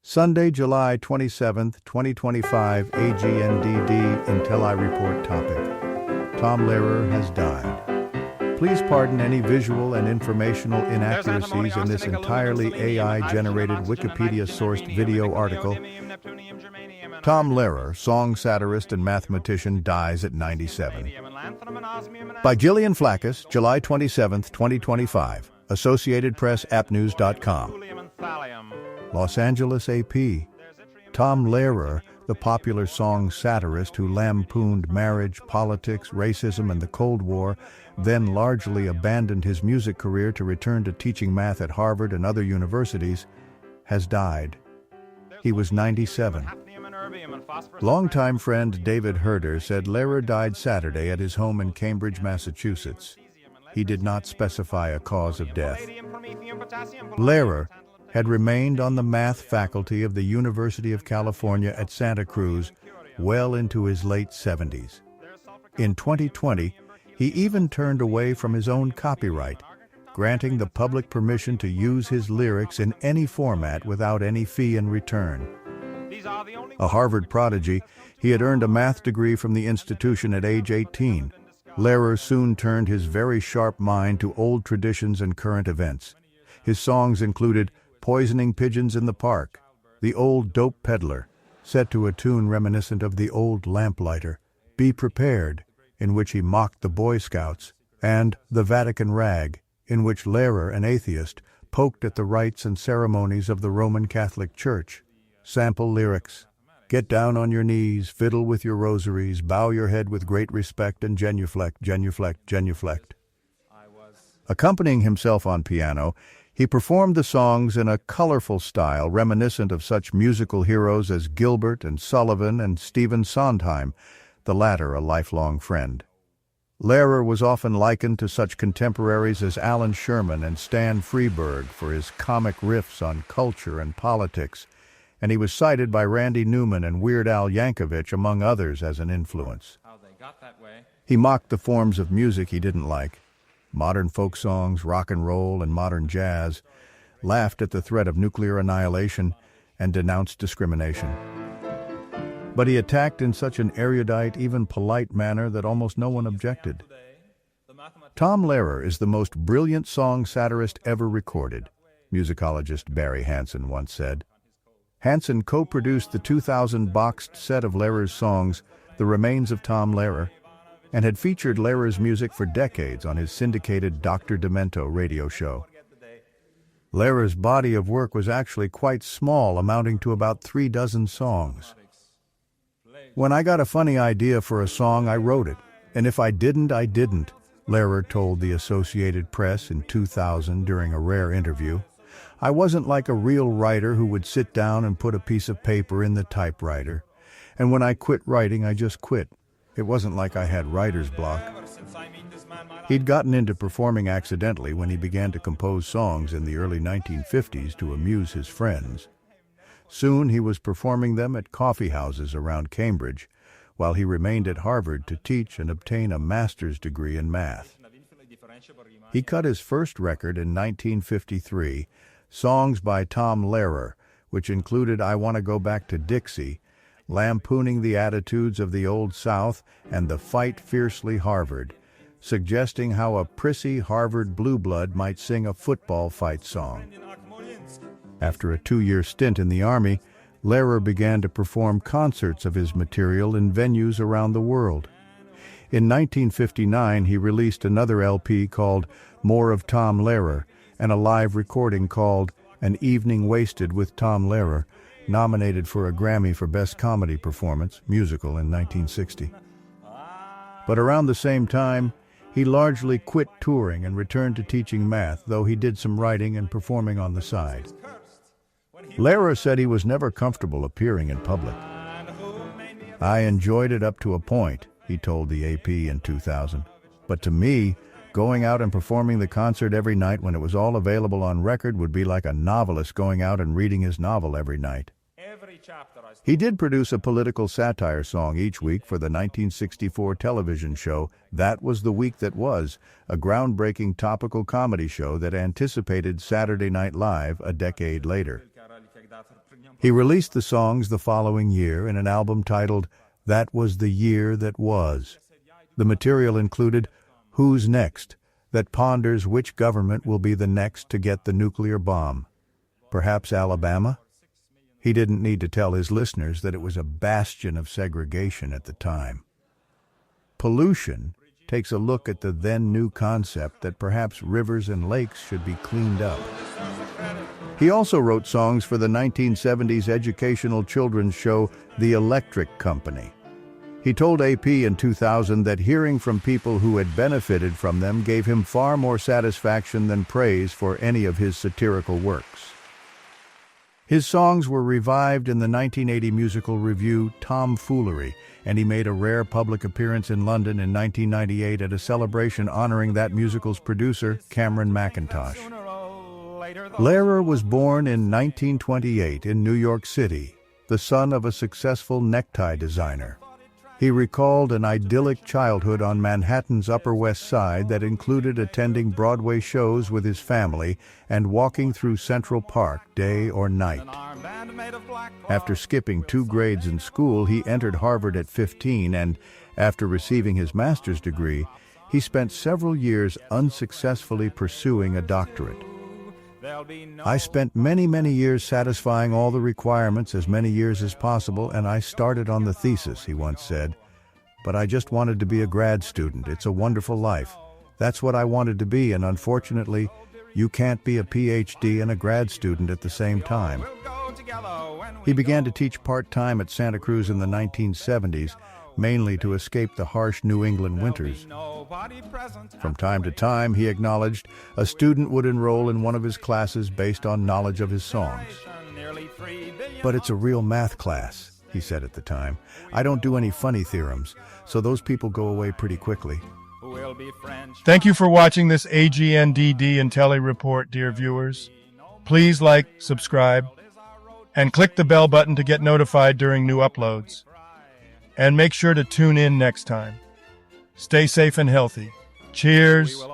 Sunday, July 27, 2025, AGNDD intelliReport topic. Tom Lehrer has died. Please pardon any visual and informational inaccuracies in this entirely AI-generated Wikipedia-sourced video article. Tom Lehrer, song satirist and mathematician, dies at 97. By Gillian Flaccus, July 27, 2025. Associated Press, appnews.com. Los Angeles AP. Tom Lehrer, the popular song satirist who lampooned marriage, politics, racism, and the Cold War, then largely abandoned his music career to return to teaching math at Harvard and other universities, has died. He was 97. Longtime friend David Herder said Lehrer died Saturday at his home in Cambridge, Massachusetts. He did not specify a cause of death. Lehrer had remained on the math faculty of the University of California at Santa Cruz well into his late 70s. In 2020, he even turned away from his own copyright, granting the public permission to use his lyrics in any format without any fee in return. A Harvard prodigy, he had earned a math degree from the institution at age 18. Lehrer soon turned his very sharp mind to old traditions and current events. His songs included Poisoning Pigeons in the Park, The Old Dope Peddler, set to a tune reminiscent of The Old Lamplighter, Be Prepared, in which he mocked the Boy Scouts, and The Vatican Rag, in which Lehrer, an atheist, poked at the rites and ceremonies of the Roman Catholic Church. Sample lyrics: get down on your knees, fiddle with your rosaries, bow your head with great respect, and genuflect, genuflect, genuflect. Accompanying himself on piano, he performed the songs in a colorful style reminiscent of such musical heroes as Gilbert and Sullivan and Stephen Sondheim, the latter a lifelong friend. Lehrer was often likened to such contemporaries as Alan Sherman and Stan Freberg for his comic riffs on culture and politics, and he was cited by Randy Newman and Weird Al Yankovic, among others, as an influence. He mocked the forms of music he didn't like: modern folk songs, rock and roll, and modern jazz, laughed at the threat of nuclear annihilation, and denounced discrimination. But he attacked in such an erudite, even polite manner that almost no one objected. Tom Lehrer is the most brilliant song satirist ever recorded, musicologist Barry Hansen once said. Hansen co-produced the 2000 boxed set of Lehrer's songs, The Remains of Tom Lehrer, and had featured Lehrer's music for decades on his syndicated Dr. Demento radio show. Lehrer's body of work was actually quite small, amounting to about 3 dozen songs. When I got a funny idea for a song, I wrote it, and if I didn't, I didn't, Lehrer told the Associated Press in 2000 during a rare interview. I wasn't like a real writer who would sit down and put a piece of paper in the typewriter. And when I quit writing, I just quit. It wasn't like I had writer's block. He'd gotten into performing accidentally when he began to compose songs in the early 1950s to amuse his friends. Soon he was performing them at coffee houses around Cambridge, while he remained at Harvard to teach and obtain a master's degree in math. He cut his first record in 1953, Songs by Tom Lehrer, which included I Want to Go Back to Dixie, lampooning the attitudes of the Old South and the Fight Fiercely Harvard, suggesting how a prissy Harvard blue blood might sing a football fight song. After a 2-year stint in the Army, Lehrer began to perform concerts of his material in venues around the world. In 1959, he released another LP called More of Tom Lehrer and a live recording called An Evening Wasted with Tom Lehrer, nominated for a Grammy for Best Comedy Performance, Musical, in 1960. But around the same time, he largely quit touring and returned to teaching math, though he did some writing and performing on the side. Lehrer said he was never comfortable appearing in public. I enjoyed it up to a point, he told the AP in 2000. But to me, going out and performing the concert every night when it was all available on record would be like a novelist going out and reading his novel every night. He did produce a political satire song each week for the 1964 television show That Was the Week That Was, a groundbreaking topical comedy show that anticipated Saturday Night Live a decade later. He released the songs the following year in an album titled That Was the Year That Was. The material included Who's Next, that ponders which government will be the next to get the nuclear bomb. Perhaps Alabama? He didn't need to tell his listeners that it was a bastion of segregation at the time. Pollution takes a look at the then new concept that perhaps rivers and lakes should be cleaned up. He also wrote songs for the 1970s educational children's show The Electric Company. He told AP in 2000 that hearing from people who had benefited from them gave him far more satisfaction than praise for any of his satirical works. His songs were revived in the 1980 musical revue Tomfoolery, and he made a rare public appearance in London in 1998 at a celebration honoring that musical's producer, Cameron McIntosh. Lehrer was born in 1928 in New York City, the son of a successful necktie designer. He recalled an idyllic childhood on Manhattan's Upper West Side that included attending Broadway shows with his family and walking through Central Park day or night. After skipping 2 grades in school, he entered Harvard at 15, and after receiving his master's degree, he spent several years unsuccessfully pursuing a doctorate. I spent many years satisfying all the requirements, as many years as possible, and I started on the thesis, he once said. But I just wanted to be a grad student. It's a wonderful life. That's what I wanted to be, and unfortunately, you can't be a PhD and a grad student at the same time. He began to teach part-time at Santa Cruz in the 1970s, mainly to escape the harsh New England winters. From time to time, he acknowledged, a student would enroll in one of his classes based on knowledge of his songs. But it's a real math class, he said at the time. I don't do any funny theorems, so those people go away pretty quickly. Thank you for watching this AGNDD intelliReport, dear viewers. Please like, subscribe, and click the bell button to get notified during new uploads. And make sure to tune in next time. Stay safe and healthy. Cheers.